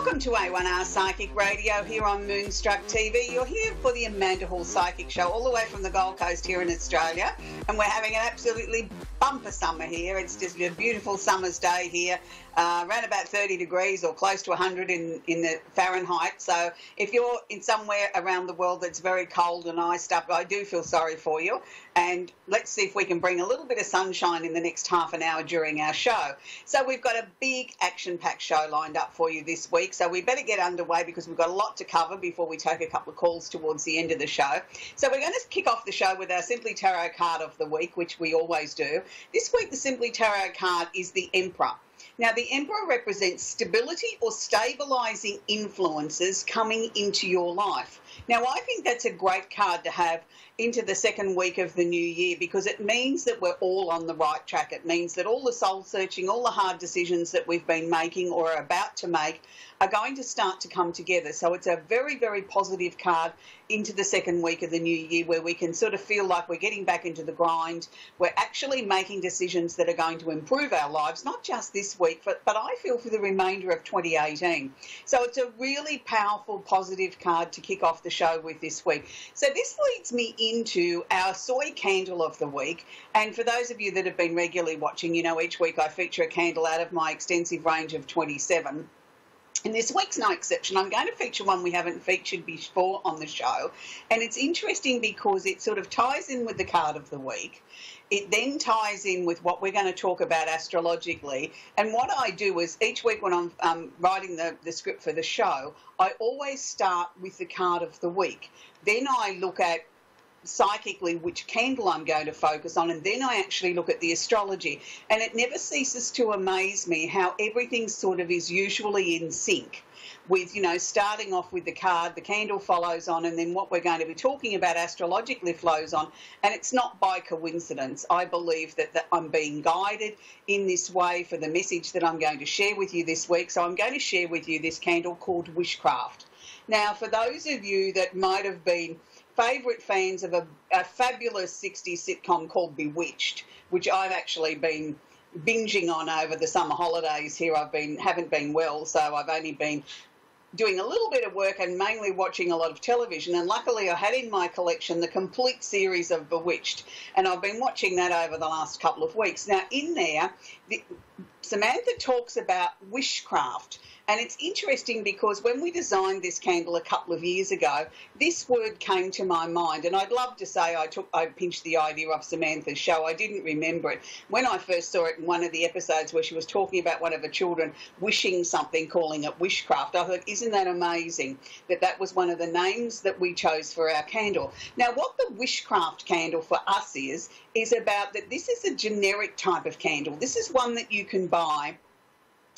Welcome to A1R Psychic Radio here on Moonstruck TV. You're here for the Amanda Hall Psychic Show all the way from the Gold Coast here in Australia, and we're having an absolutely bumper summer here. It's just a beautiful summer's day here, around about 30 degrees or close to 100 in the Fahrenheit. So if you're in somewhere around the world that's very cold and iced up, I do feel sorry for you. And let's see if we can bring a little bit of sunshine in the next half an hour during our show. So we've got a big action-packed show lined up for you this week. So we better get underway because we've got a lot to cover before we take a couple of calls towards the end of the show. So we're going to kick off the show with our Simply Tarot card of the week, which we always do. This week, the Simply Tarot card is the Emperor. Now, the Emperor represents stability or stabilising influences coming into your life. Now, I think that's a great card to have into the second week of the new year because it means that we're all on the right track. It means that all the soul-searching, all the hard decisions that we've been making or are about to make are going to start to come together. So it's a very, very positive card into the second week of the new year where we can sort of feel like we're getting back into the grind. We're actually making decisions that are going to improve our lives, not just this week, but I feel for the remainder of 2018. So it's a really powerful, positive card to kick off the show with this week. So this leads me into our soy candle of the week. And for those of you that have been regularly watching, you know each week I feature a candle out of my extensive range of 27. And this week's no exception. I'm going to feature one we haven't featured before on the show. And it's interesting because it sort of ties in with the card of the week. It then ties in with what we're going to talk about astrologically. And what I do is each week when I'm writing the script for the show, I always start with the card of the week. Then I look at psychically which candle I'm going to focus on, and then I actually look at the astrology. And it never ceases to amaze me how everything sort of is usually in sync with, you know, starting off with the card, the candle follows on, and then what we're going to be talking about astrologically flows on. And it's not by coincidence. I believe that I'm being guided in this way for the message that I'm going to share with you this week. So I'm going to share with you this candle called Wishcraft. Now, for those of you that might have been favourite fans of a fabulous 60s sitcom called Bewitched, which I've actually been binging on over the summer holidays here. Haven't been well, so I've only been doing a little bit of work and mainly watching a lot of television. And luckily I had in my collection the complete series of Bewitched, and I've been watching that over the last couple of weeks. Now, in there, Samantha talks about wishcraft. And it's interesting because when we designed this candle a couple of years ago, this word came to my mind. And I'd love to say I pinched the idea off Samantha's show. I didn't remember it. When I first saw it in one of the episodes where she was talking about one of her children wishing something, calling it wishcraft, I thought, isn't that amazing that that was one of the names that we chose for our candle? Now, what the wishcraft candle for us is about that this is a generic type of candle. This is one that you can buy,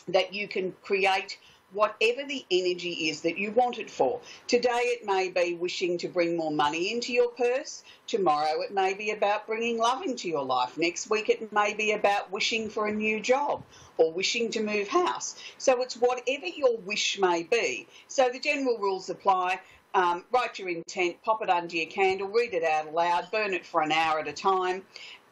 that you can create whatever the energy is that you want it for. Today it may be wishing to bring more money into your purse. Tomorrow it may be about bringing love into your life. Next week it may be about wishing for a new job or wishing to move house. So it's whatever your wish may be. So the general rules apply. Write your intent, pop it under your candle, read it out aloud, burn it for an hour at a time.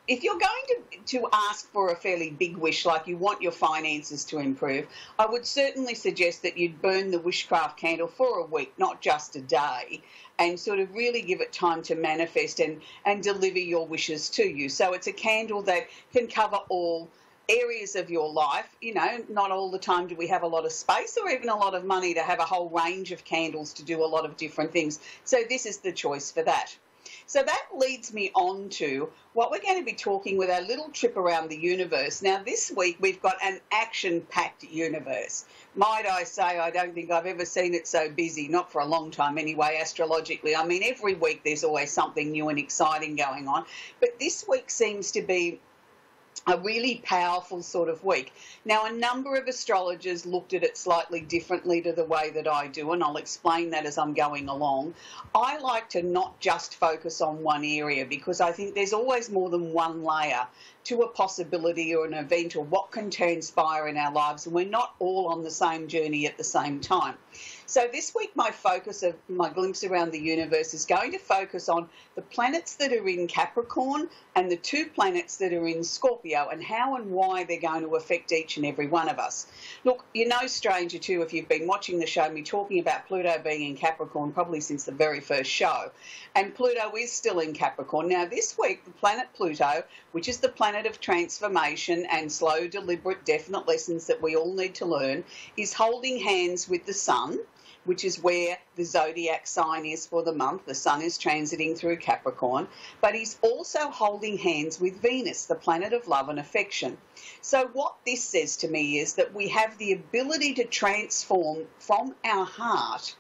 If you're going to ask for a fairly big wish, like you want your finances to improve, I would certainly suggest that you'd burn the wishcraft candle for a week, not just a day, and sort of really give it time to manifest and deliver your wishes to you. So it's a candle that can cover all areas of your life. You know, not all the time do we have a lot of space or even a lot of money to have a whole range of candles to do a lot of different things. So this is the choice for that. So that leads me on to what we're going to be talking with our little trip around the universe. Now, this week we've got an action-packed universe. Might I say, I don't think I've ever seen it so busy, not for a long time anyway, astrologically. I mean, every week there's always something new and exciting going on. But this week seems to be a really powerful sort of week. Now, a number of astrologers looked at it slightly differently to the way that I do, and I'll explain that as I'm going along. I like to not just focus on one area because I think there's always more than one layer to a possibility or an event or what can transpire in our lives, and we're not all on the same journey at the same time. So this week my focus of my glimpse around the universe is going to focus on the planets that are in Capricorn and the 2 planets that are in Scorpio, and how and why they're going to affect each and every one of us. Look, you're no stranger to, if you've been watching the show, me talking about Pluto being in Capricorn probably since the very first show. And Pluto is still in Capricorn. Now this week, the planet Pluto, which is the planet of transformation and slow, deliberate, definite lessons that we all need to learn, is holding hands with the Sun, which is where the zodiac sign is for the month. The Sun is transiting through Capricorn, but he's also holding hands with Venus, the planet of love and affection. So what this says to me is that we have the ability to transform from our heart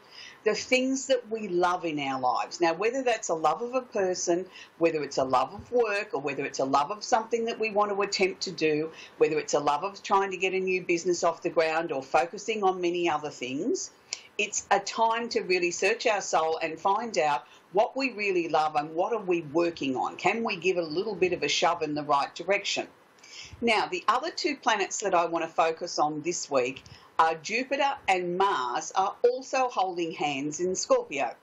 the things that we love in our lives. Now, whether that's a love of a person, whether it's a love of work, or whether it's a love of something that we want to attempt to do, whether it's a love of trying to get a new business off the ground or focusing on many other things, it's a time to really search our soul and find out what we really love and what are we working on. Can we give a little bit of a shove in the right direction? Now, the other 2 planets that I want to focus on this week are Jupiter and Mars, are also holding hands in Scorpio.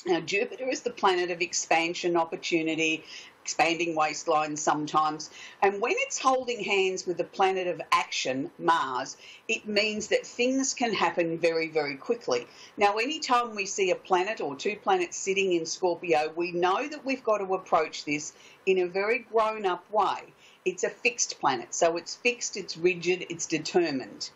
Now, Jupiter is the planet of expansion, opportunity, expanding waistlines sometimes. And when it's holding hands with the planet of action, Mars, it means that things can happen very, very quickly. Now, anytime we see a planet or 2 planets sitting in Scorpio, we know that we've got to approach this in a very grown-up way. It's a fixed planet, so it's fixed, it's rigid, it's determined.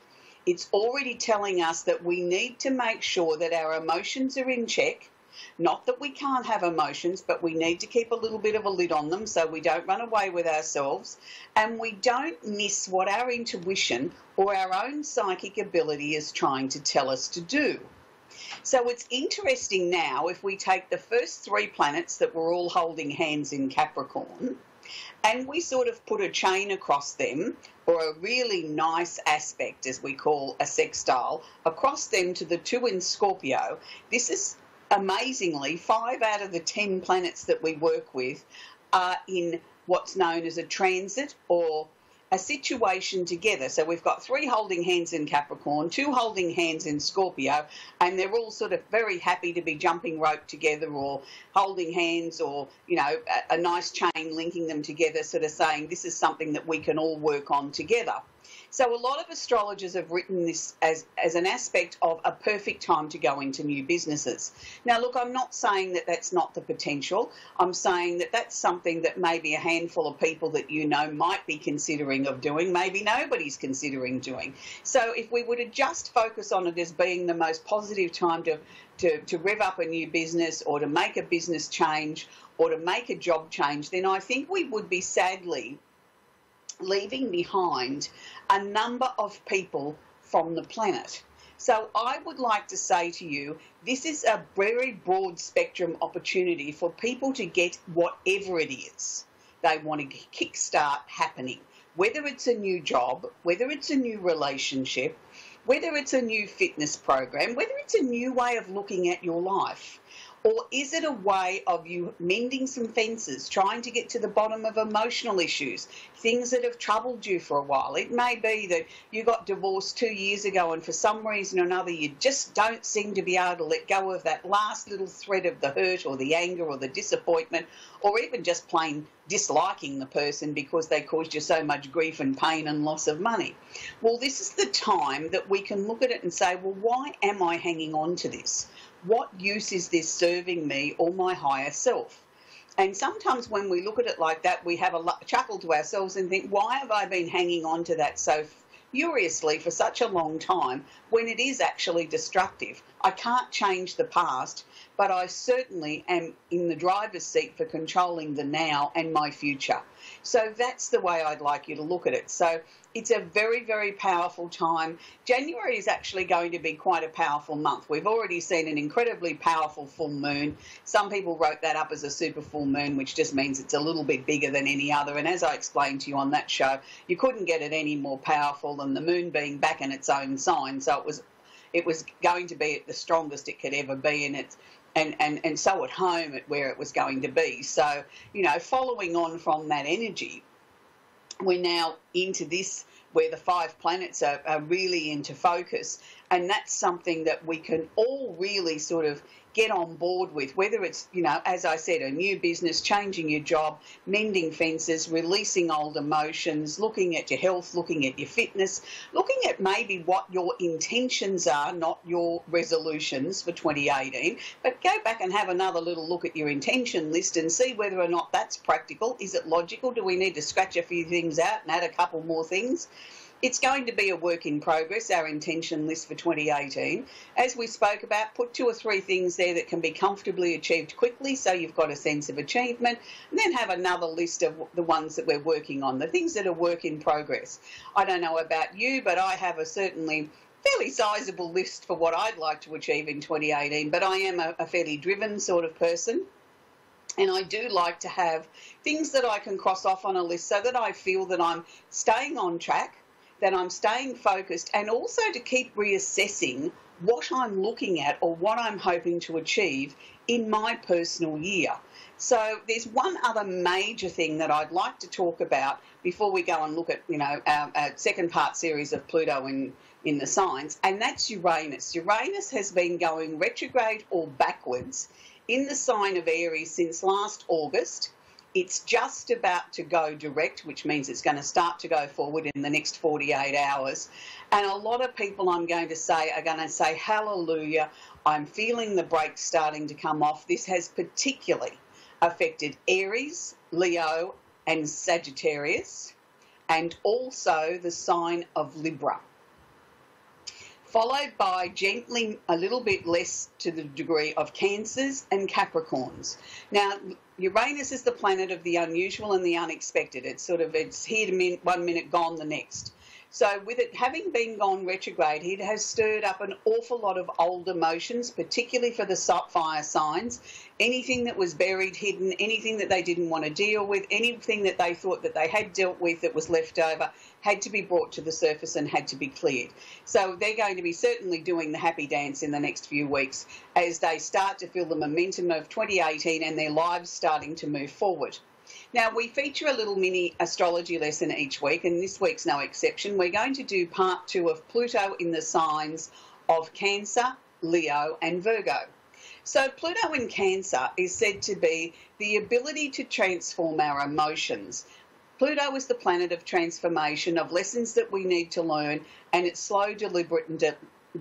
It's already telling us that we need to make sure that our emotions are in check. Not that we can't have emotions, but we need to keep a little bit of a lid on them so we don't run away with ourselves and we don't miss what our intuition or our own psychic ability is trying to tell us to do. So it's interesting now, if we take the first 3 planets that were all holding hands in Capricorn, and we sort of put a chain across them, or a really nice aspect, as we call a sextile, across them to the 2 in Scorpio. This is amazingly 5 out of the 10 planets that we work with are in what's known as a transit or a situation together. So we've got 3 holding hands in Capricorn, 2 holding hands in Scorpio, and they're all sort of very happy to be jumping rope together or holding hands, or, you know, a nice chain linking them together, sort of saying this is something that we can all work on together. So a lot of astrologers have written this as an aspect of a perfect time to go into new businesses. Now, look, I'm not saying that that's not the potential. I'm saying that that's something that maybe a handful of people that you know might be considering of doing, maybe nobody's considering doing. So if we were to just focus on it as being the most positive time to rev up a new business or to make a business change or to make a job change, then I think we would be sadly leaving behind a number of people from the planet. So I would like to say to you, this is a very broad spectrum opportunity for people to get whatever it is they want to kickstart happening, whether it's a new job, whether it's a new relationship, whether it's a new fitness program, whether it's a new way of looking at your life. Or is it a way of you mending some fences, trying to get to the bottom of emotional issues, things that have troubled you for a while? It may be that you got divorced 2 years ago and for some reason or another you just don't seem to be able to let go of that last little thread of the hurt or the anger or the disappointment, or even just plain disliking the person because they caused you so much grief and pain and loss of money. Well, this is the time that we can look at it and say, well, why am I hanging on to this? What use is this serving me or my higher self? And sometimes when we look at it like that, we have a chuckle to ourselves and think, why have I been hanging on to that so furiously for such a long time when it is actually destructive? I can't change the past, but I certainly am in the driver's seat for controlling the now and my future. So that's the way I'd like you to look at it. So it's a very, very powerful time. January is actually going to be quite a powerful month. We've already seen an incredibly powerful full moon. Some people wrote that up as a super full moon, which just means it's a little bit bigger than any other. And as I explained to you on that show, you couldn't get it any more powerful than the moon being back in its own sign. So it was going to be at the strongest it could ever be, and so at home at where it was going to be. So, you know, following on from that energy, we're now into this where the 5 planets are really into focus, and that's something that we can all really sort of get on board with, whether it's, you know, as I said, a new business, changing your job, mending fences, releasing old emotions, looking at your health, looking at your fitness, looking at maybe what your intentions are, not your resolutions for 2018, but go back and have another little look at your intention list and see whether or not that's practical. Is it logical? Do we need to scratch a few things out and add a couple more things? It's going to be a work in progress, our intention list for 2018. As we spoke about, put 2 or 3 things there that can be comfortably achieved quickly so you've got a sense of achievement, and then have another list of the ones that we're working on, the things that are work in progress. I don't know about you, but I have a certainly fairly sizable list for what I'd like to achieve in 2018, but I am a fairly driven sort of person. And I do like to have things that I can cross off on a list so that I feel that I'm staying on track, that I'm staying focused, and also to keep reassessing what I'm looking at or what I'm hoping to achieve in my personal year. So there's one other major thing that I'd like to talk about before we go and look at, you know, our second part series of Pluto in the signs, and that's Uranus. Uranus has been going retrograde or backwards in the sign of Aries since last August. It's just about to go direct, which means it's going to start to go forward in the next 48 hours. And a lot of people, I'm going to say, are going to say, hallelujah, I'm feeling the brakes starting to come off. This has particularly affected Aries, Leo, and Sagittarius, and also the sign of Libra, followed by gently a little bit less to the degree of Cancers and Capricorns. Now, Uranus is the planet of the unusual and the unexpected. It's here 1 minute, gone the next. So with it having been gone retrograde, it has stirred up an awful lot of old emotions, particularly for the fire signs. Anything that was buried, hidden, anything that they didn't want to deal with, anything that they thought that they had dealt with that was left over, had to be brought to the surface and had to be cleared. So they're going to be certainly doing the happy dance in the next few weeks as they start to feel the momentum of 2018 and their lives starting to move forward. Now, we feature a little mini astrology lesson each week, and this week's no exception. We're going to do part 2 of Pluto in the signs of Cancer, Leo, and Virgo. So Pluto in Cancer is said to be the ability to transform our emotions. Pluto is the planet of transformation, of lessons that we need to learn, and it's slow, deliberate, and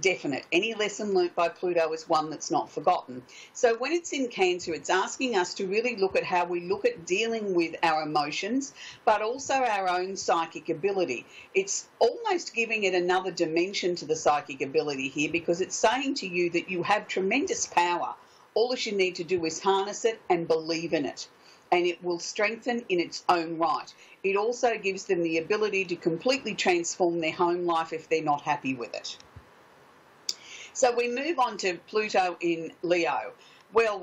definite. Any lesson learnt by Pluto is one that's not forgotten. So when it's in Cancer, it's asking us to really look at how we look at dealing with our emotions, but also our own psychic ability. It's almost giving it another dimension to the psychic ability here, because it's saying to you that you have tremendous power. All that you need to do is harness it and believe in it, and it will strengthen in its own right. It also gives them the ability to completely transform their home life if they're not happy with it. So we move on to Pluto in Leo. Well,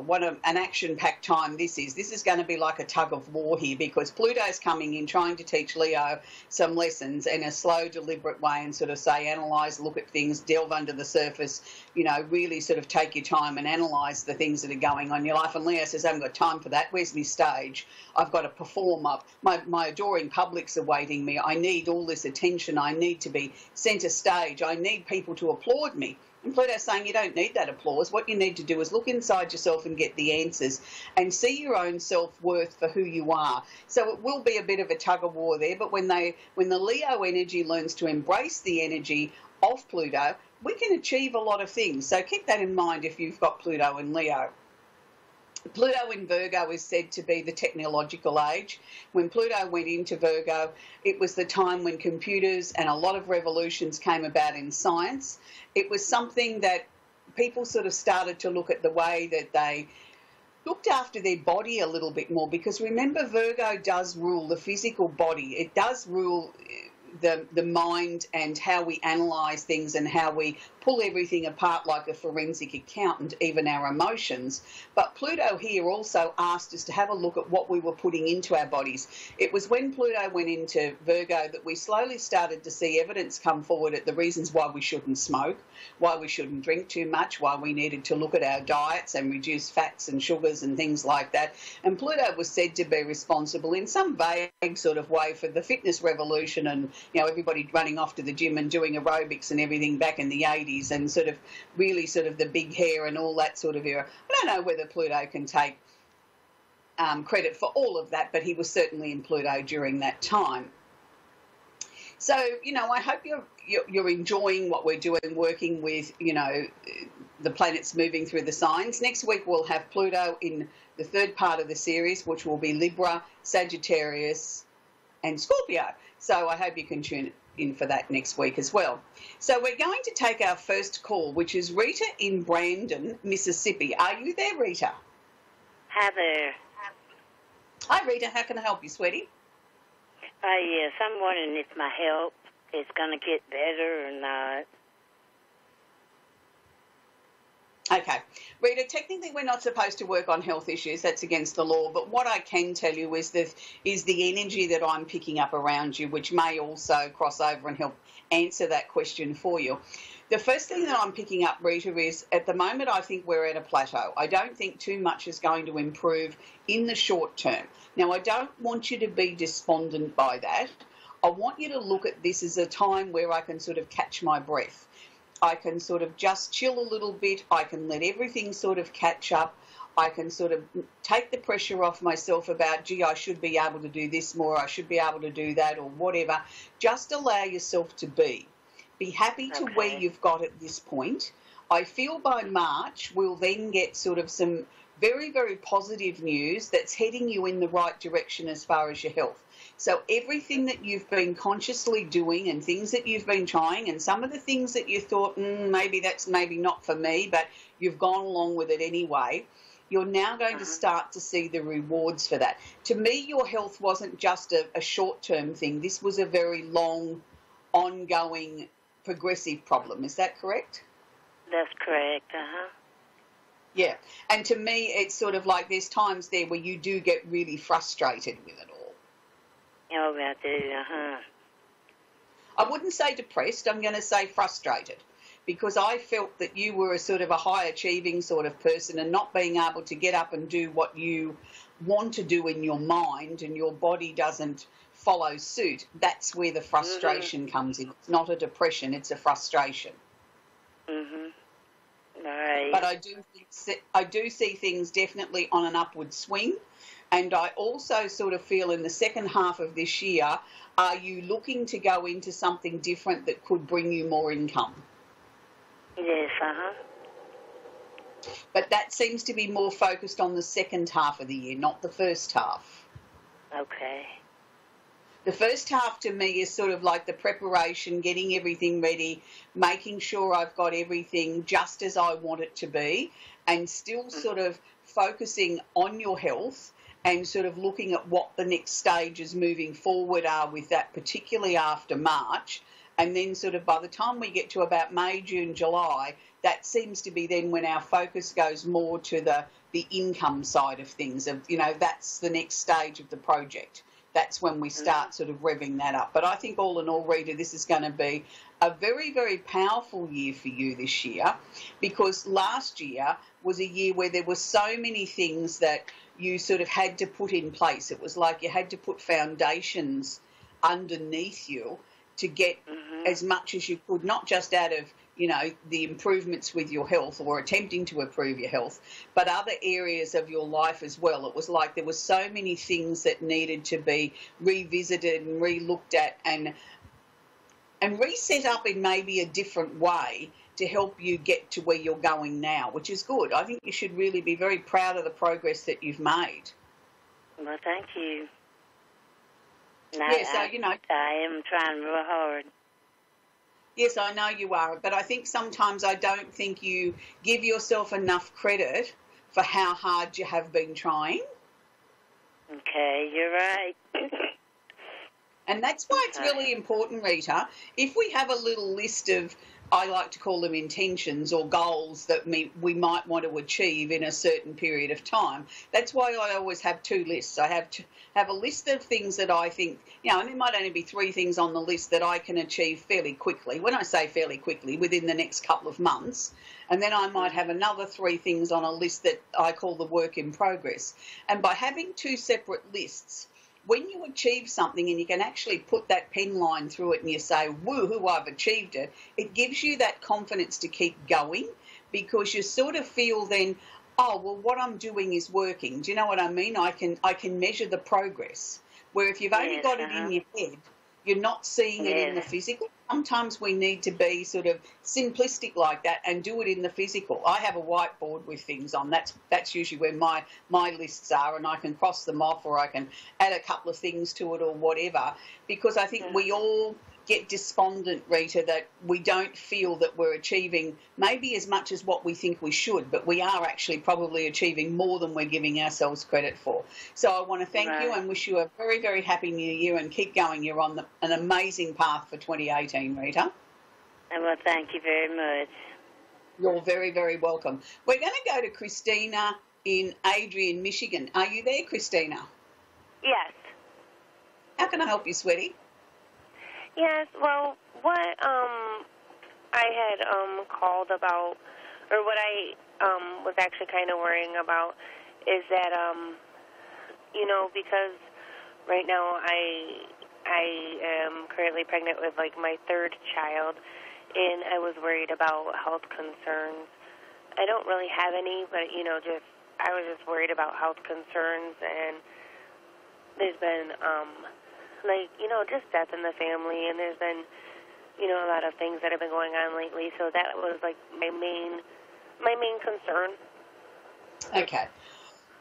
what an action-packed time this is. This is going to be like a tug of war here, because Pluto's coming in trying to teach Leo some lessons in a slow, deliberate way, and sort of say, analyse, look at things, delve under the surface, you know, really sort of take your time and analyse the things that are going on in your life. And Leo says, I haven't got time for that. Where's my stage? I've got to perform. My adoring public's awaiting me. I need all this attention. I need to be centre stage. I need people to applaud me. And Pluto's saying you don't need that applause. What you need to do is look inside yourself and get the answers and see your own self-worth for who you are. So it will be a bit of a tug of war there, but when the Leo energy learns to embrace the energy of Pluto, we can achieve a lot of things. So keep that in mind if you've got Pluto and Leo. Pluto in Virgo is said to be the technological age. When Pluto went into Virgo, it was the time when computers and a lot of revolutions came about in science. It was something that people sort of started to look at the way that they looked after their body a little bit more, because remember, Virgo does rule the physical body. It does rule the mind and how we analyse things and how we pull everything apart like a forensic accountant, even our emotions. But Pluto here also asked us to have a look at what we were putting into our bodies. It was when Pluto went into Virgo that we slowly started to see evidence come forward at the reasons why we shouldn't smoke, why we shouldn't drink too much, why we needed to look at our diets and reduce fats and sugars and things like that. And Pluto was said to be responsible in some vague sort of way for the fitness revolution and, everybody running off to the gym and doing aerobics and everything back in the 80s and sort of really sort of the big hair and all that sort of era. I don't know whether Pluto can take credit for all of that, but he was certainly in Pluto during that time. So, I hope you're enjoying what we're doing, working with, the planets moving through the signs. Next week we'll have Pluto in the third part of the series, which will be Libra, Sagittarius and Scorpio. So I hope you can tune in for that next week as well. So we're going to take our first call, which is Rita in Brandon, Mississippi. Are you there, Rita? Hi there. Hi, Rita. How can I help you, sweetie? Yes, I'm wondering if my health is going to get better or not. Okay. Rita, technically we're not supposed to work on health issues. That's against the law. But what I can tell you is the energy that I'm picking up around you, which may also cross over and help answer that question for you. The first thing that I'm picking up, Rita, is at the moment I think we're at a plateau. I don't think too much is going to improve in the short term. Now, I don't want you to be despondent by that. I want you to look at this as a time where I can sort of catch my breath. I can sort of just chill a little bit. I can let everything sort of catch up. I can sort of take the pressure off myself about, gee, I should be able to do this more, I should be able to do that or whatever. Just allow yourself to be. Be happy to where you've got at this point. I feel by March we'll then get sort of some very, very positive news that's heading you in the right direction as far as your health. So everything that you've been consciously doing and things that you've been trying and some of the things that you thought, maybe that's maybe not for me, but you've gone along with it anyway, you're now going to start to see the rewards for that. To me, your health wasn't just a short-term thing. This was a very long, ongoing, progressive problem. Is that correct? That's correct, Yeah. And to me, it's sort of like there's times there where you do get really frustrated with it all. Oh, I do, I wouldn't say depressed, I'm going to say frustrated, because I felt that you were a sort of a high-achieving sort of person and not being able to get up and do what you want to do in your mind and your body doesn't follow suit. That's where the frustration comes in. It's not a depression, it's a frustration. Right. But I do see things definitely on an upward swing. And I also sort of feel in the second half of this year, are you looking to go into something different that could bring you more income? Yes, But that seems to be more focused on the second half of the year, not the first half. Okay. The first half to me is sort of like the preparation, getting everything ready, making sure I've got everything just as I want it to be, and still sort of focusing on your health and sort of looking at what the next stages moving forward are with that, particularly after March. And then sort of by the time we get to about May, June, July, that seems to be then when our focus goes more to the income side of things. Of that's the next stage of the project. That's when we start sort of revving that up. But I think all in all, Rita, this is going to be a very, very powerful year for you this year, because last year was a year where there were so many things that you sort of had to put in place. It was like you had to put foundations underneath you to get as much as you could, not just out of, the improvements with your health or attempting to improve your health, but other areas of your life as well. It was like there were so many things that needed to be revisited and re-looked at and reset up in maybe a different way to help you get to where you're going now, which is good. I think you should really be very proud of the progress that you've made. Well, thank you. Yeah, so, I am trying real hard. Yes, I know you are, but I think sometimes I don't think you give yourself enough credit for how hard you have been trying. Okay, you're right. And that's why it's really important, Rita, if we have a little list of, I like to call them intentions or goals that we might want to achieve in a certain period of time. That's why I always have two lists. I have a list of things that I think, and there might only be 3 things on the list that I can achieve fairly quickly. When I say fairly quickly, within the next couple of months. And then I might have another 3 things on a list that I call the work in progress. And by having 2 separate lists, when you achieve something and you can actually put that pen line through it and you say, woohoo, I've achieved it, it gives you that confidence to keep going, because you sort of feel then, oh, well, what I'm doing is working. Do you know what I mean? I can measure the progress. Where if you've only got it in your head, you're not seeing it in the physical. Sometimes we need to be sort of simplistic like that and do it in the physical. I have a whiteboard with things on. That's usually where my lists are, and I can cross them off, or I can add a couple of things to it or whatever, because I think we all get despondent, Rita, that we don't feel that we're achieving maybe as much as what we think we should, but we are actually probably achieving more than we're giving ourselves credit for. So I want to thank you and wish you a very, very happy new year, and keep going. You're on an amazing path for 2018, Rita. Well, thank you very much. You're very, very welcome. We're going to go to Christina in Adrian, Michigan. Are you there, Christina? Yes. How can I help you, sweetie? Yes, well, what I had called about, or what I was actually kind of worrying about, is that, because right now I am currently pregnant with, like, my 3rd child, and I was worried about health concerns. I don't really have any, but, I was just worried about health concerns, and there's been, just death in the family, and there's been, a lot of things that have been going on lately, so that was, like, my main concern. Okay.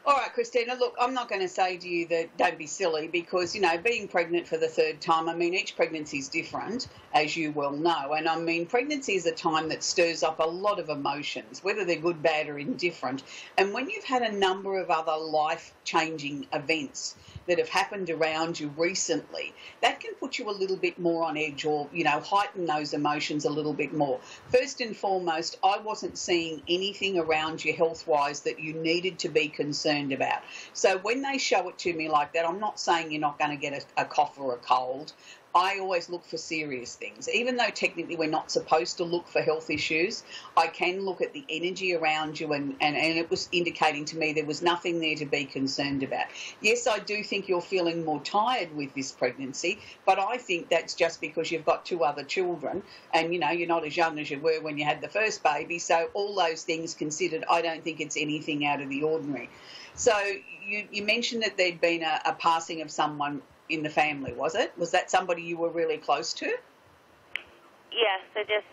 All right, Christina, look, I'm not going to say to you that don't be silly, because, being pregnant for the 3rd time, each pregnancy is different, as you well know. And, pregnancy is a time that stirs up a lot of emotions, whether they're good, bad or indifferent. And when you've had a number of other life-changing events that have happened around you recently, that can put you a little bit more on edge, or, heighten those emotions a little bit more. First and foremost, I wasn't seeing anything around you health-wise that you needed to be concerned about. So when they show it to me like that, I'm not saying you're not going to get a cough or a cold. I always look for serious things. Even though technically we're not supposed to look for health issues, I can look at the energy around you, and it was indicating to me there was nothing there to be concerned about. Yes, I do think you're feeling more tired with this pregnancy, but I think that's just because you've got 2 other children, and, you're not as young as you were when you had the first baby. So all those things considered, I don't think it's anything out of the ordinary. So you mentioned that there'd been a passing of someone in the family, was it? Was that somebody you were really close to? Yes, just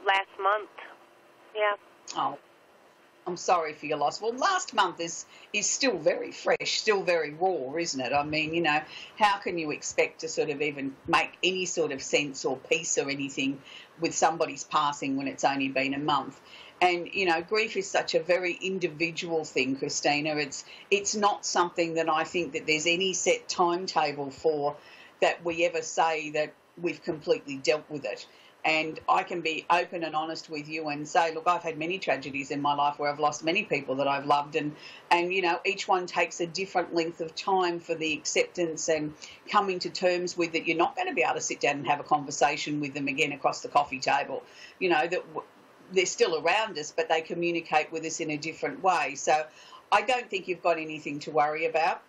last month. Yeah. Oh, I'm sorry for your loss. Well, last month is still very fresh, still very raw, isn't it? How can you expect to sort of even make any sort of sense or peace or anything with somebody's passing when it's only been a month? And, grief is such a very individual thing, Christina. It's not something that I think that there's any set timetable for, that we ever say that we've completely dealt with it. And I can be open and honest with you and say, look, I've had many tragedies in my life where I've lost many people that I've loved, and each one takes a different length of time for the acceptance and coming to terms with that you're not going to be able to sit down and have a conversation with them again across the coffee table. That they're still around us, but they communicate with us in a different way. So I don't think you've got anything to worry about.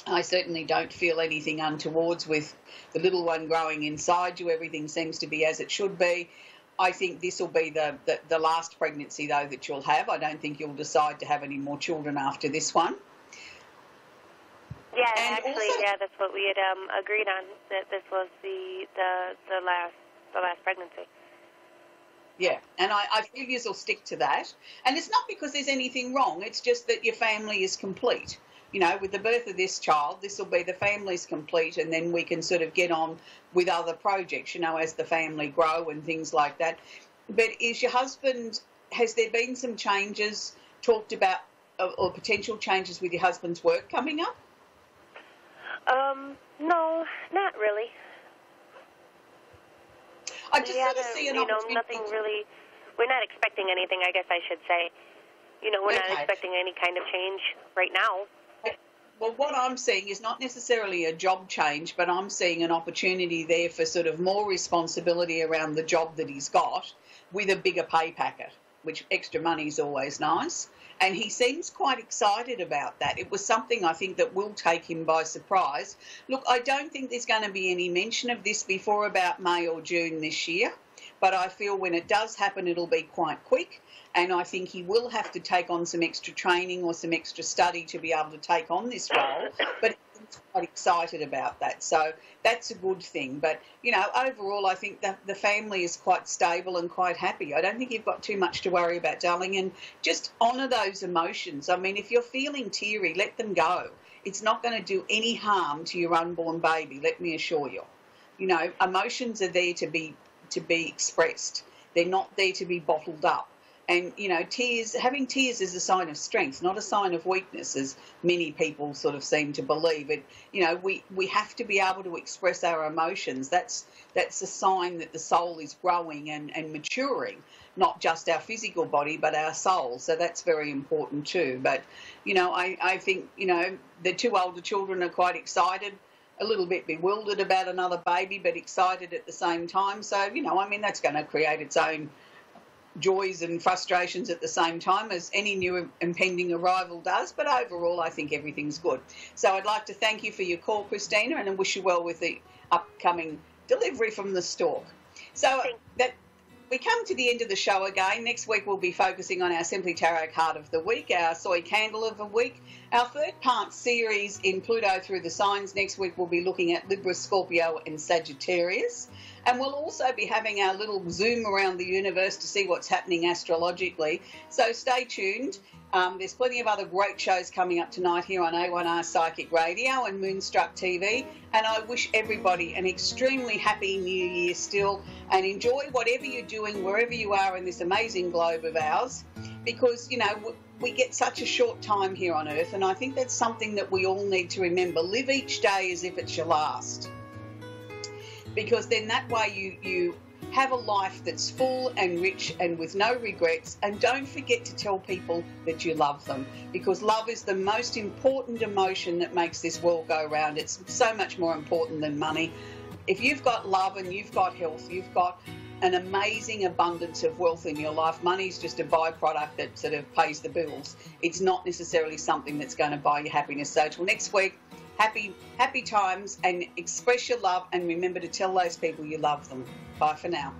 I certainly don't feel anything untowards with the little one growing inside you. Everything seems to be as it should be. I think this will be the last pregnancy, though, that you'll have. I don't think you'll decide to have any more children after this one. Yeah, and actually, also, that's what we had agreed on, that this was the last pregnancy. Yeah, and I feel you'll stick to that. And it's not because there's anything wrong. It's just that your family is complete. With the birth of this child, this will be the family's complete, and then we can sort of get on with other projects, as the family grow and things like that. But is your husband, has there been some changes talked about, or potential changes with your husband's work coming up? No, not really. I just sort of see an opportunity. Nothing really. We're not expecting anything, I guess I should say. We're not expecting any kind of change right now. Well, what I'm seeing is not necessarily a job change, but I'm seeing an opportunity there for sort of more responsibility around the job that he's got with a bigger pay packet, which extra money is always nice. And he seems quite excited about that. It was something I think that will take him by surprise. Look, I don't think there's going to be any mention of this before about May or June this year, but I feel when it does happen, it'll be quite quick. And I think he will have to take on some extra training or some extra study to be able to take on this role. But he's quite excited about that. So that's a good thing. But, overall, I think that the family is quite stable and quite happy. I don't think you've got too much to worry about, darling. And just honour those emotions. I mean, if you're feeling teary, let them go. It's not going to do any harm to your unborn baby, let me assure you. Emotions are there to be expressed. They're not there to be bottled up. And, having tears is a sign of strength, not a sign of weakness, as many people sort of seem to believe. We have to be able to express our emotions. That's a sign that the soul is growing and maturing, not just our physical body, but our soul. So that's very important too. But, I think, the two older children are quite excited, a little bit bewildered about another baby, but excited at the same time. So, that's going to create its own joys and frustrations at the same time, as any new impending arrival does, but overall I think everything's good. So I'd like to thank you for your call, Christina, and I wish you well with the upcoming delivery from the stork. So that we come to the end of the show again. Next week we'll be focusing on our Simply Tarot card of the week, our soy candle of the week, our third part series in Pluto through the signs. Next week we'll be looking at Libra, Scorpio and Sagittarius. And we'll also be having our little zoom around the universe to see what's happening astrologically. So stay tuned. There's plenty of other great shows coming up tonight here on A1R Psychic Radio and Moonstruck TV. And I wish everybody an extremely happy New Year still, and enjoy whatever you're doing, wherever you are in this amazing globe of ours, because, we get such a short time here on Earth, and I think that's something that we all need to remember. Live each day as if it's your last. Because then that way you have a life that's full and rich and with no regrets. And don't forget to tell people that you love them, because love is the most important emotion that makes this world go round. It's so much more important than money. If you've got love and you've got health, you've got an amazing abundance of wealth in your life. Money's just a byproduct that sort of pays the bills. It's not necessarily something that's going to buy you happiness. So till next week, happy times, and express your love, and remember to tell those people you love them. Bye for now.